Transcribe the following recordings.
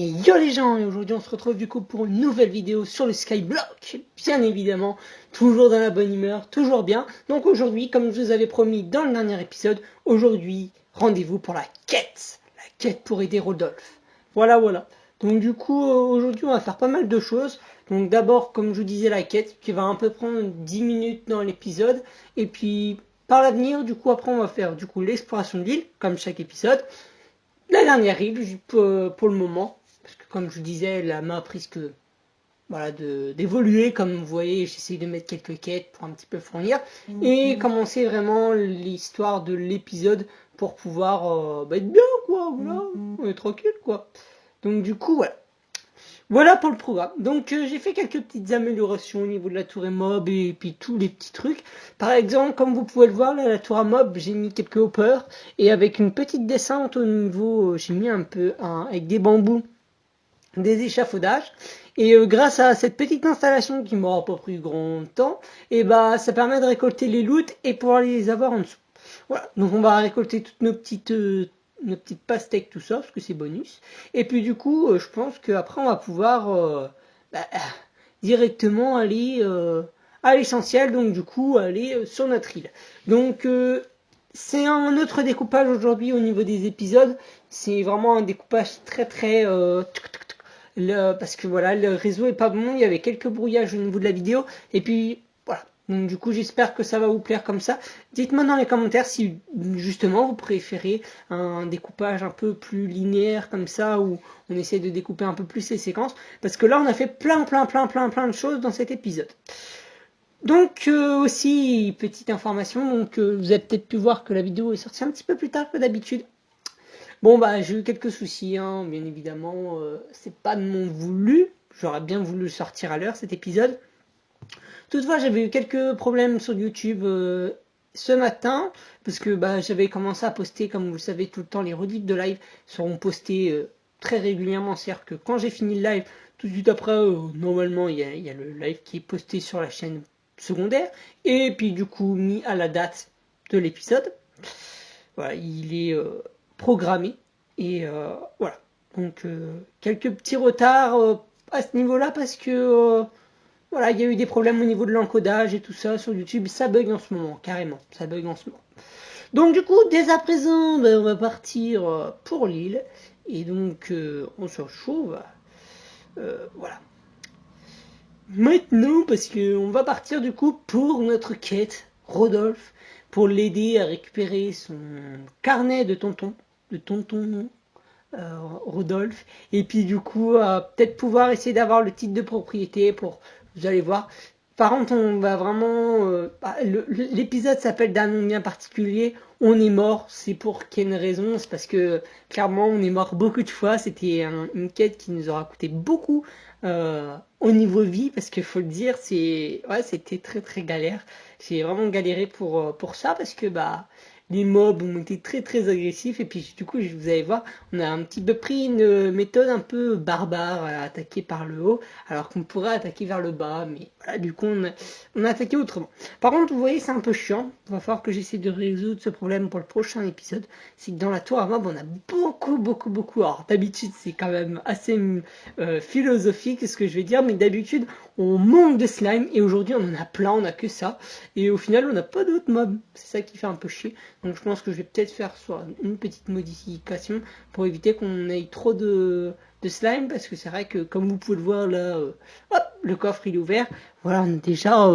Et yo les gens, et aujourd'hui on se retrouve du coup pour une nouvelle vidéo sur le Skyblock, bien évidemment, toujours dans la bonne humeur, toujours bien. Donc aujourd'hui, comme je vous avais promis dans le dernier épisode, aujourd'hui, rendez-vous pour la quête pour aider Rodolphe. Voilà. Donc du coup, aujourd'hui on va faire pas mal de choses. Donc d'abord, comme je vous disais, la quête, qui va un peu prendre 10 minutes dans l'épisode, et puis par l'avenir, du coup après on va faire du coup l'exploration de l'île, comme chaque épisode. La dernière île, pour le moment, parce que comme je vous disais, la map risque voilà, d'évoluer. Comme vous voyez, j'essaye de mettre quelques quêtes pour un petit peu fournir et commencer vraiment l'histoire de l'épisode pour pouvoir être bien, quoi. Voilà, on est tranquille, quoi. Donc du coup, voilà pour le programme. Donc j'ai fait quelques petites améliorations au niveau de la tour et mob et puis tous les petits trucs. Par exemple, comme vous pouvez le voir, là, la tour à mob, j'ai mis quelques hoppers et avec une petite descente au niveau, j'ai mis un peu avec des bambous, des échafaudages. Et grâce à cette petite installation qui m'aura pas pris grand temps, et bah ça permet de récolter les loots et pouvoir les avoir en dessous. Voilà, donc on va récolter toutes nos petites pastèques, tout ça, parce que c'est bonus. Et puis du coup, je pense qu'après on va pouvoir directement aller à l'essentiel, donc du coup aller sur notre île. Donc c'est un autre découpage aujourd'hui au niveau des épisodes. C'est vraiment un découpage très parce que voilà, le réseau est pas bon, il y avait quelques brouillages au niveau de la vidéo, et puis voilà. Donc du coup j'espère que ça va vous plaire comme ça. Dites-moi dans les commentaires si justement vous préférez un découpage un peu plus linéaire comme ça, où on essaie de découper un peu plus les séquences, parce que là on a fait plein de choses dans cet épisode. Donc aussi, petite information, donc vous avez peut-être pu voir que la vidéo est sortie un petit peu plus tard que d'habitude. Bon bah j'ai eu quelques soucis, hein, bien évidemment, c'est pas de mon voulu, j'aurais bien voulu sortir à l'heure cet épisode. Toutefois j'avais eu quelques problèmes sur YouTube ce matin, parce que bah, j'avais commencé à poster, comme vous le savez, tout le temps les redites de live seront postées très régulièrement, c'est-à-dire que quand j'ai fini le live, tout de suite après, normalement il y a le live qui est posté sur la chaîne secondaire, et puis du coup mis à la date de l'épisode. Voilà, il est programmé. Et voilà. Donc quelques petits retards à ce niveau-là parce que voilà, il y a eu des problèmes au niveau de l'encodage et tout ça sur YouTube. Ça bug en ce moment, carrément. Ça bug en ce moment. Donc du coup, dès à présent, ben, on va partir pour l'île. Et donc on se retrouve. Voilà. Maintenant, parce qu'on va partir du coup pour notre quête, Rodolphe, pour l'aider à récupérer son carnet de tonton Rodolphe, et puis du coup peut-être pouvoir essayer d'avoir le titre de propriété pour, vous allez voir. Par contre, on va vraiment l'épisode s'appelle d'un nom bien particulier. On est mort, c'est pour qu'il y ait une raison, c'est parce que clairement on est mort beaucoup de fois. C'était une quête qui nous aura coûté beaucoup au niveau vie, parce qu'il faut le dire, c'était très galère. J'ai vraiment galéré pour ça, parce que bah les mobs ont été très agressifs, et puis du coup vous allez voir, on a un petit peu pris une méthode un peu barbare à attaquer par le haut alors qu'on pourrait attaquer vers le bas, mais voilà, du coup on a attaqué autrement. Par contre vous voyez, c'est un peu chiant, il va falloir que j'essaie de résoudre ce problème pour le prochain épisode. C'est que dans la tour à mob on a beaucoup, alors d'habitude c'est quand même assez philosophique ce que je vais dire, mais d'habitude on manque de slime, et aujourd'hui on en a plein, on a que ça, et au final on n'a pas d'autres mobs, c'est ça qui fait un peu chier. Donc je pense que je vais peut-être faire soit une petite modification pour éviter qu'on ait trop de slime, parce que c'est vrai que comme vous pouvez le voir là, hop, le coffre il est ouvert, voilà, on a déjà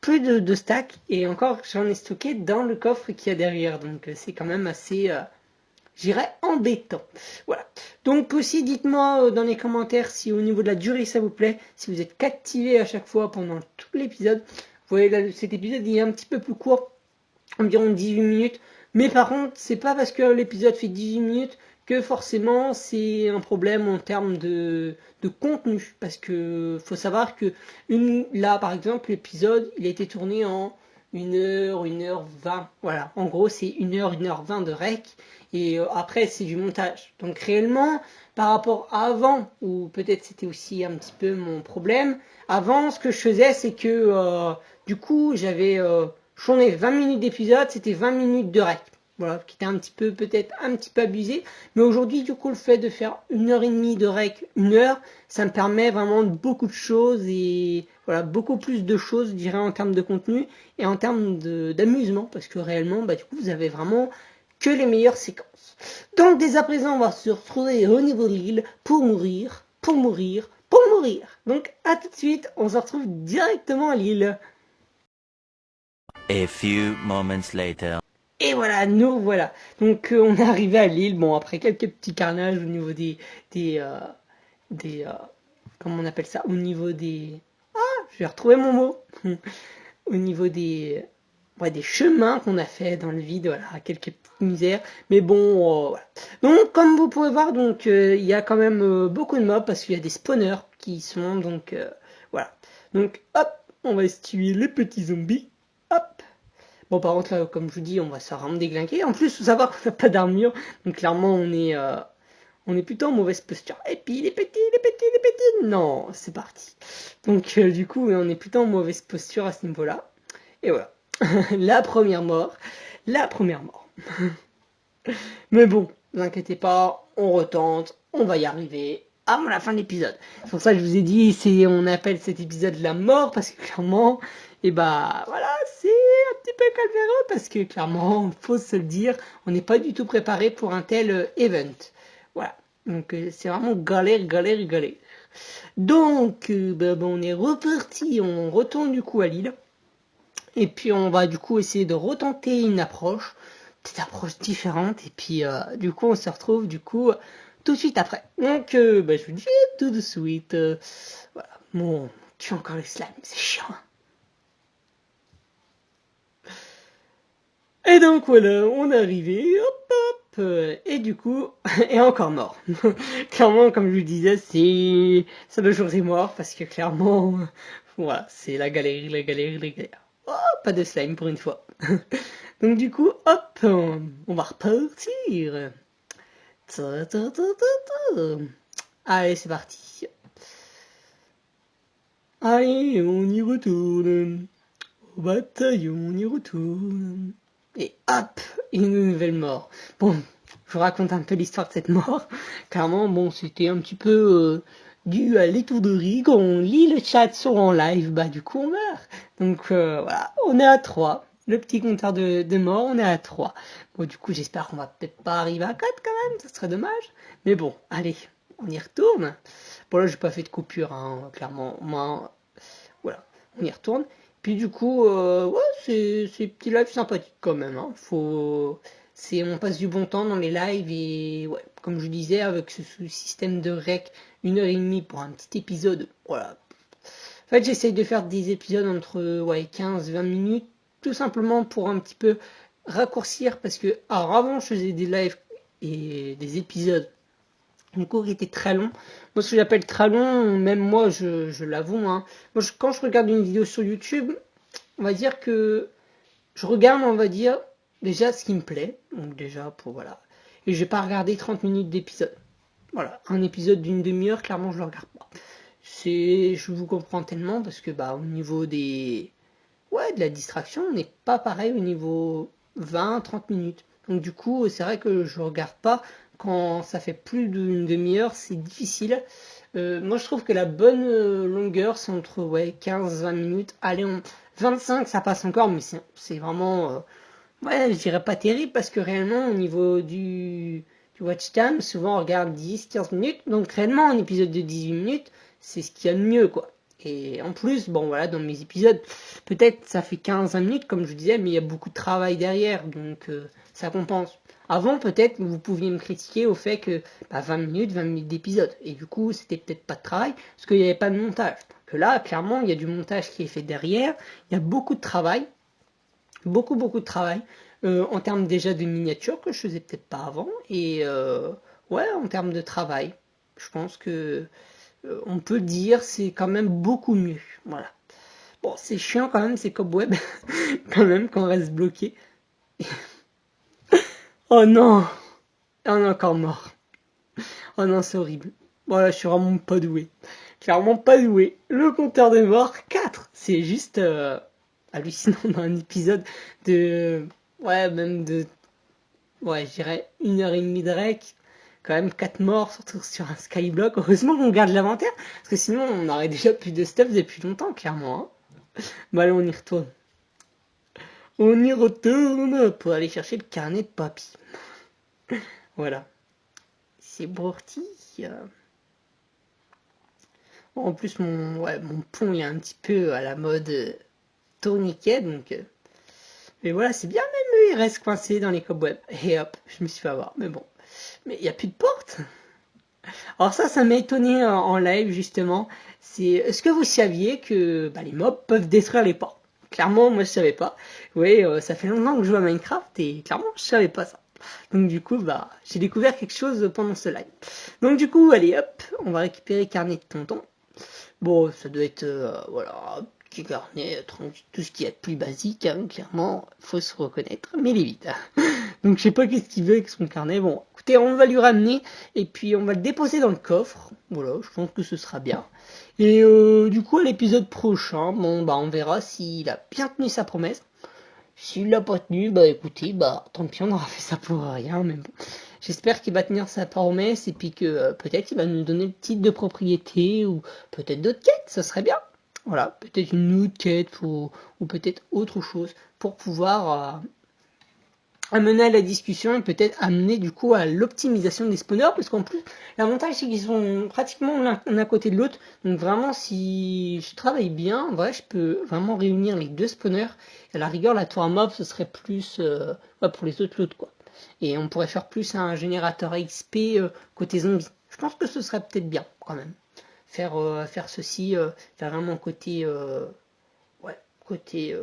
plus de stack, et encore j'en ai stocké dans le coffre qu'il y a derrière, donc c'est quand même assez j'irais embêtant. Voilà. Donc aussi, dites-moi dans les commentaires si au niveau de la durée ça vous plaît, si vous êtes captivé à chaque fois pendant tout l'épisode. Vous voyez là, cet épisode il est un petit peu plus court, environ 18 minutes. Mais par contre, c'est pas parce que l'épisode fait 18 minutes que forcément c'est un problème en termes de contenu. Parce que faut savoir que là, par exemple, l'épisode, il a été tourné en 1 heure 20. Voilà, en gros, c'est 1 heure 20 de rec. Et après, c'est du montage. Donc réellement, par rapport à avant, ou peut-être c'était aussi un petit peu mon problème, avant, ce que je faisais, c'est que du coup, j'avais... j'en ai 20 minutes d'épisode, c'était 20 minutes de rec. voilà, qui était un petit peu, peut-être un petit peu abusé. Mais aujourd'hui, du coup, le fait de faire 1 heure et demie de rec, 1 heure, ça me permet vraiment de beaucoup de choses et voilà, beaucoup plus de choses, je dirais, en termes de contenu et en termes d'amusement, parce que réellement, bah, du coup, vous avez vraiment que les meilleures séquences. Donc, dès à présent, on va se retrouver au niveau de l'île pour mourir, pour mourir, pour mourir. Donc, à tout de suite, on se retrouve directement à l'île. A few moments later. Et voilà, nous voilà. Donc on est arrivé à l'île, bon après quelques petits carnages au niveau des des comment on appelle ça, au niveau des je vais retrouver mon mot. Au niveau des ouais, des chemins qu'on a fait dans le vide, voilà, quelques petites misères, mais bon voilà. Donc comme vous pouvez voir, donc il y a quand même beaucoup de mobs parce qu'il y a des spawners qui sont donc voilà. Donc hop, on va se tuer les petits zombies. Hop. Bon, par contre, là, comme je vous dis, on va se vraiment déglinguer. En plus, faut savoir qu'on n'a pas d'armure. Donc, clairement, on est plutôt en mauvaise posture. Et puis, les petits, les petits, les petits. Non, c'est parti. Donc, du coup, on est plutôt en mauvaise posture à ce niveau-là. Et voilà. La première mort. La première mort. Mais bon, ne vous inquiétez pas, on retente, on va y arriver à la fin de l'épisode. C'est pour ça que je vous ai dit, on appelle cet épisode la mort, parce que clairement, et bah voilà, c'est un petit peu calvaireux, parce que clairement, faut se le dire, on n'est pas du tout préparé pour un tel event. Voilà. Donc c'est vraiment galère, galère, galère. Donc, on est reparti, on retourne du coup à Lille. Et puis on va du coup essayer de retenter une approche, petite approche différente. Et puis du coup on se retrouve du coup tout de suite après. Donc je vous dis tout de suite. Voilà. Bon, tu as encore les slimes, c'est chiant. Et donc voilà, on est arrivé, hop hop, et du coup, et encore mort. Clairement, comme je vous disais, ça me jour et mort parce que clairement, voilà, c'est la galère, la galère, la galère. Oh, pas de slime pour une fois. Donc du coup, hop, on va repartir. Ta, ta, ta, ta, ta. Allez, c'est parti. Allez, on y retourne. Au bataillon, on y retourne. Et hop, une nouvelle mort. Bon, je vous raconte un peu l'histoire de cette mort. Clairement, bon, c'était un petit peu dû à l'étourderie. Quand on lit le chat sur en live, bah du coup on meurt. Donc voilà, on est à 3. Le petit compteur de mort, on est à 3. Bon, du coup, j'espère qu'on va peut-être pas arriver à 4 quand même, ça serait dommage. Mais bon, allez, on y retourne. Bon là, j'ai pas fait de coupure, hein, clairement. Moi, voilà, on y retourne. Puis du coup, ouais, c'est petits lives sympathiques quand même. Hein. On passe du bon temps dans les lives et ouais, comme je disais, avec ce système de rec, 1 heure et demie pour un petit épisode. Voilà. En fait, j'essaye de faire des épisodes entre ouais, 15-20 minutes, tout simplement pour un petit peu raccourcir parce que alors avant je faisais des lives et des épisodes mon cours était très long. Moi, ce que j'appelle très long, même moi, je l'avoue, hein. Moi, quand je regarde une vidéo sur YouTube, on va dire que je regarde, on va dire, déjà ce qui me plaît. Donc, déjà, pour voilà. Et je vais pas regarder 30 minutes d'épisode. Voilà. Un épisode d'une demi-heure, clairement, je le regarde pas. Je vous comprends tellement parce que, bah, au niveau ouais, de la distraction, on n'est pas pareil au niveau 20-30 minutes. Donc du coup, c'est vrai que je regarde pas quand ça fait plus d'une demi-heure, c'est difficile. Moi, je trouve que la bonne longueur, c'est entre ouais, 15-20 minutes. Allez, 25, ça passe encore, mais c'est vraiment, ouais, je dirais pas terrible parce que réellement, au niveau du watch time, souvent on regarde 10-15 minutes. Donc réellement, un épisode de 18 minutes, c'est ce qu'il y a de mieux, quoi. Et en plus, bon voilà, dans mes épisodes, peut-être ça fait 15-20 minutes, comme je vous disais, mais il y a beaucoup de travail derrière, donc ça compense. Avant, peut-être, vous pouviez me critiquer au fait que 20 minutes d'épisode. Et du coup, c'était peut-être pas de travail, parce qu'il n'y avait pas de montage. Que là, clairement, il y a du montage qui est fait derrière, il y a beaucoup de travail, beaucoup, beaucoup de travail, en termes déjà de miniatures que je faisais peut-être pas avant, et ouais, en termes de travail. Je pense que on peut dire c'est quand même beaucoup mieux. Voilà. Bon, c'est chiant quand même, c'est Cobweb, quand même, quand on reste bloqué. Oh non, on est encore mort. Oh non, c'est horrible. Voilà, je suis vraiment pas doué. Clairement pas doué. Le compteur de mort, 4. C'est juste hallucinant dans un épisode de... Ouais, même de ouais, je dirais 1h30 de rec. Quand même 4 morts, surtout sur un skyblock. Heureusement qu'on garde l'inventaire, parce que sinon on aurait déjà plus de stuff depuis longtemps, clairement. Hein. Bah allez, on y retourne. On y retourne pour aller chercher le carnet de papy. Voilà. C'est parti. En plus, mon pont il est un petit peu à la mode tourniquet, donc... mais voilà, c'est bien, même eux, ils restent coincés dans les cobwebs. Et hop, je me suis fait avoir. Mais bon. Mais il n'y a plus de porte. Alors ça m'a étonné en live, justement. C'est, est-ce que vous saviez que bah, les mobs peuvent détruire les portes? Clairement, moi, je savais pas. Oui, ça fait longtemps que je joue à Minecraft et clairement, je savais pas ça. Donc du coup, bah, j'ai découvert quelque chose pendant ce live. Donc du coup, allez, hop, on va récupérer carnet de tonton. Bon, ça doit être, voilà, petit carnet, tout ce qui est plus basique, hein, clairement, faut se reconnaître, mais il est vide. Donc je sais pas qu'est-ce qu'il veut avec son carnet. Bon, écoutez, on va lui ramener et puis on va le déposer dans le coffre. Voilà, je pense que ce sera bien. Et du coup, à l'épisode prochain, bon, bah, on verra s'il a bien tenu sa promesse. S'il l'a pas tenu, bah écoutez, bah tant pis, on aura fait ça pour rien, mais bon. J'espère qu'il va tenir sa promesse et puis que peut-être il va nous donner le titre de propriété ou peut-être d'autres quêtes, ça serait bien. Voilà, peut-être une autre quête ou peut-être autre chose pour pouvoir amener à la discussion et peut-être amener du coup à l'optimisation des spawners parce qu'en plus l'avantage c'est qu'ils sont pratiquement l'un à côté de l'autre, donc vraiment si je travaille bien, en vrai je peux vraiment réunir les deux spawners et à la rigueur la tour à mob ce serait plus pour les autres lots quoi, et on pourrait faire plus un générateur XP côté zombie. Je pense que ce serait peut-être bien quand même faire ceci, faire vraiment côté côté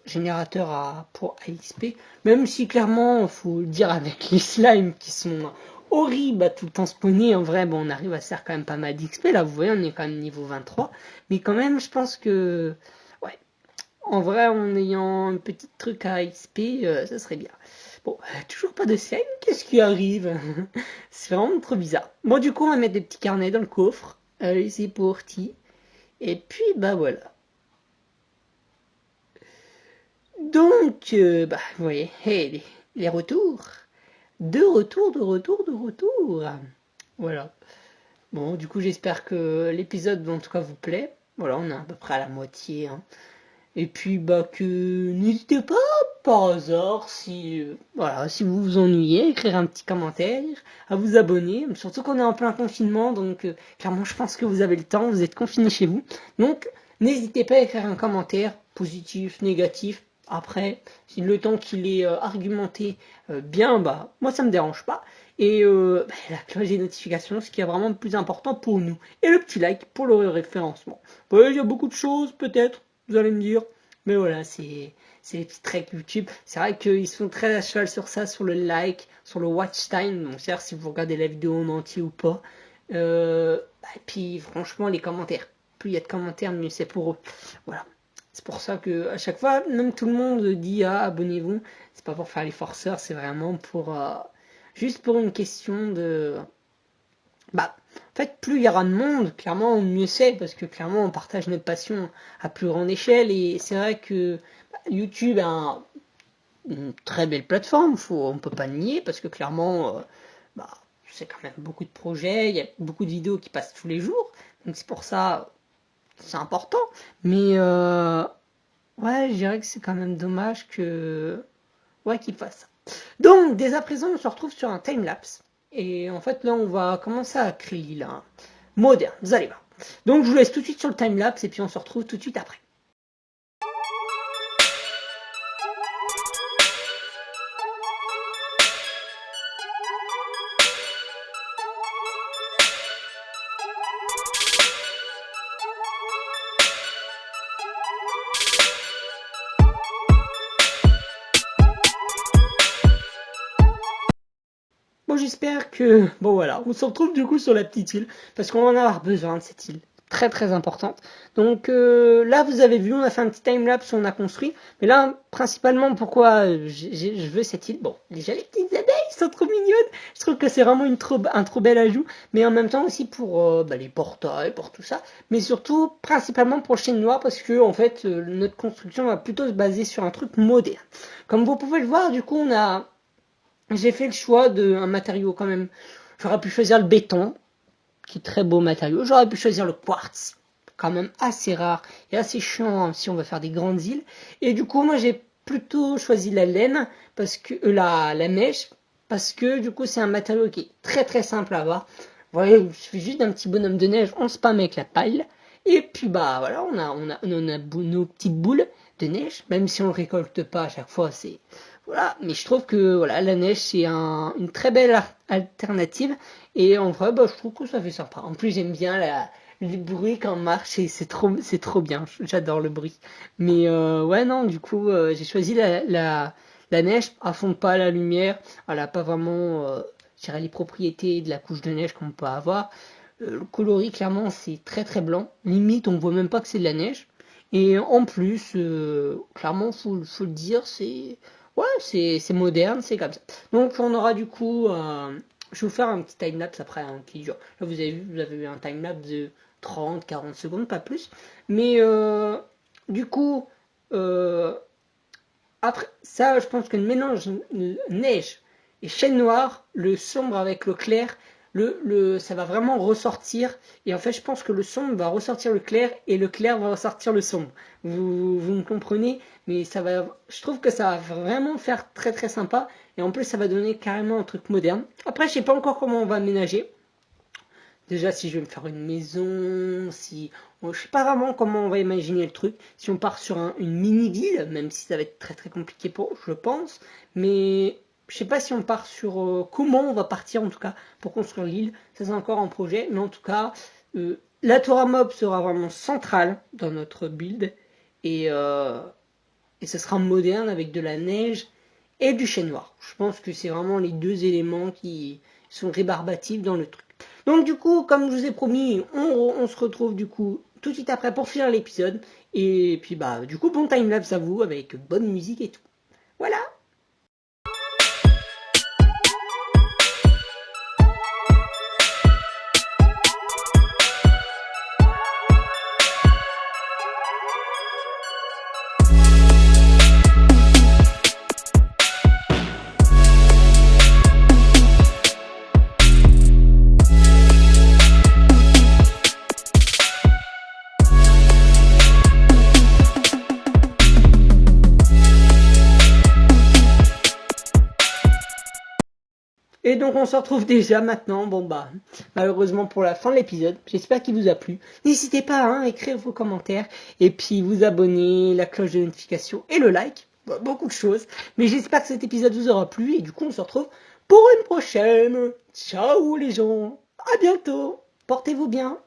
générateur pour AXP, même si clairement, faut le dire avec les slimes qui sont horribles à tout le temps spawner, en vrai, bon, on arrive à se faire quand même pas mal d'XP, là, vous voyez, on est quand même niveau 23, mais quand même, je pense que, ouais, en vrai, en ayant un petit truc à XP, ça serait bien. Bon, toujours pas de slime, qu'est-ce qui arrive? C'est vraiment trop bizarre. Bon, du coup, on va mettre des petits carnets dans le coffre, allez, c'est parti, et puis, bah voilà. Donc, bah, vous voyez, hey, les retours. De retour, de retour, de retour. Voilà. Bon, du coup, j'espère que l'épisode, en tout cas, vous plaît. Voilà, on est à peu près à la moitié. Hein. Et puis, bah, que n'hésitez pas, par hasard, si, voilà, si vous vous ennuyez, à écrire un petit commentaire, à vous abonner. Surtout qu'on est en plein confinement, donc, clairement, je pense que vous avez le temps, vous êtes confinés chez vous. Donc, n'hésitez pas à écrire un commentaire, positif, négatif. Après, si le temps qu'il est argumenté bien, bah, moi, ça me dérange pas. Et bah, la cloche des notifications, ce qui est vraiment le plus important pour nous. Et le petit like pour le référencement. Ouais, il y a beaucoup de choses, peut-être, vous allez me dire. Mais voilà, c'est les petits tricks YouTube. C'est vrai qu'ils sont très à cheval sur ça, sur le like, sur le watch time. Donc, c'est-à-dire si vous regardez la vidéo en entier ou pas. Et puis, franchement, les commentaires. Plus il y a de commentaires, mieux c'est pour eux. Voilà. C'est pour ça que à chaque fois, même tout le monde dit abonnez-vous. C'est pas pour faire les forceurs, c'est vraiment pour juste pour une question de bah en fait plus il y aura de monde, clairement mieux c'est parce que clairement on partage notre passion à plus grande échelle et c'est vrai que YouTube est une très belle plateforme, on peut pas le nier parce que clairement bah c'est quand même beaucoup de projets, il y a beaucoup de vidéos qui passent tous les jours, donc c'est pour ça c'est important, mais ouais, je dirais que c'est quand même dommage que ouais qu'il fasse ça. Donc, dès à présent, on se retrouve sur un timelapse. Et en fait, là, on va commencer à créer l'île moderne, vous allez voir. Donc, je vous laisse tout de suite sur le timelapse et puis on se retrouve tout de suite après. Bon, j'espère que... Bon, voilà, on se retrouve du coup sur la petite île, parce qu'on va en avoir besoin de cette île. très très importante. Donc là, vous avez vu, on a fait un petit time-lapse, on a construit. Mais là, principalement, pourquoi je veux cette île. Bon, déjà, les petites abeilles sont trop mignonnes. Je trouve que c'est vraiment un trop bel ajout. Mais en même temps aussi pour les portails, pour tout ça. Mais surtout, principalement pour le chêne noir, parce que en fait, notre construction va plutôt se baser sur un truc moderne. Comme vous pouvez le voir, du coup, j'ai fait le choix d'un matériau quand même. J'aurais pu choisir le béton, qui est très beau matériau. J'aurais pu choisir le quartz, quand même assez rare et assez chiant si on veut faire des grandes îles. Et du coup, moi, j'ai plutôt choisi la laine, parce que la neige, parce que du coup, c'est un matériau qui est très très simple à avoir. Vous voyez, il suffit juste d'un petit bonhomme de neige, on spam avec la paille. Et puis bah voilà, on a nos petites boules de neige, même si on le récolte pas à chaque fois, c'est voilà. Mais je trouve que voilà, la neige c'est une très belle alternative. Et en vrai, bah, je trouve que ça fait sympa. En plus, j'aime bien les bruits quand on marche et c'est trop bien. J'adore le bruit. Mais ouais, non, du coup, j'ai choisi la neige. Elle fond pas la lumière. Elle a pas vraiment, je dirais, les propriétés de la couche de neige qu'on peut avoir. Le coloris, clairement, c'est très très blanc. Limite, on voit même pas que c'est de la neige. Et en plus, clairement, faut le dire, ouais, c'est moderne, c'est comme ça. Donc, on aura du coup, je vais vous faire un petit timelapse après qui dure. Là, vous avez eu un timelapse de 30, 40 secondes, pas plus. Mais du coup, euh, après ça, je pense que le mélange neige et chêne noir, le sombre avec le clair, ça va vraiment ressortir. Et en fait, je pense que le sombre va ressortir le clair et le clair va ressortir le sombre. Vous me comprenez? Mais je trouve que ça va vraiment faire très très sympa. Et en plus, ça va donner carrément un truc moderne. Après, je sais pas encore comment on va aménager. Déjà, si je vais me faire une maison, si. Bon, je sais pas vraiment comment on va imaginer le truc. Si on part sur une mini-ville, même si ça va être très très compliqué je pense. Mais je sais pas si on part sur comment on va partir en tout cas pour construire l'île. Ça c'est encore en projet. Mais en tout cas, la Torah Mob sera vraiment centrale dans notre build. Et ce sera moderne avec de la neige et du chêne noir. Je pense que c'est vraiment les deux éléments qui sont rébarbatifs dans le truc. Donc du coup, comme je vous ai promis, on se retrouve du coup tout de suite après pour finir l'épisode. Et puis bah du coup, bon timelapse à vous avec bonne musique et tout. Voilà. Et donc on se retrouve déjà maintenant, bon bah malheureusement pour la fin de l'épisode, j'espère qu'il vous a plu. N'hésitez pas à écrire vos commentaires et puis vous abonner, la cloche de notification et le like, beaucoup de choses. Mais j'espère que cet épisode vous aura plu et du coup on se retrouve pour une prochaine. Ciao les gens, à bientôt, portez-vous bien.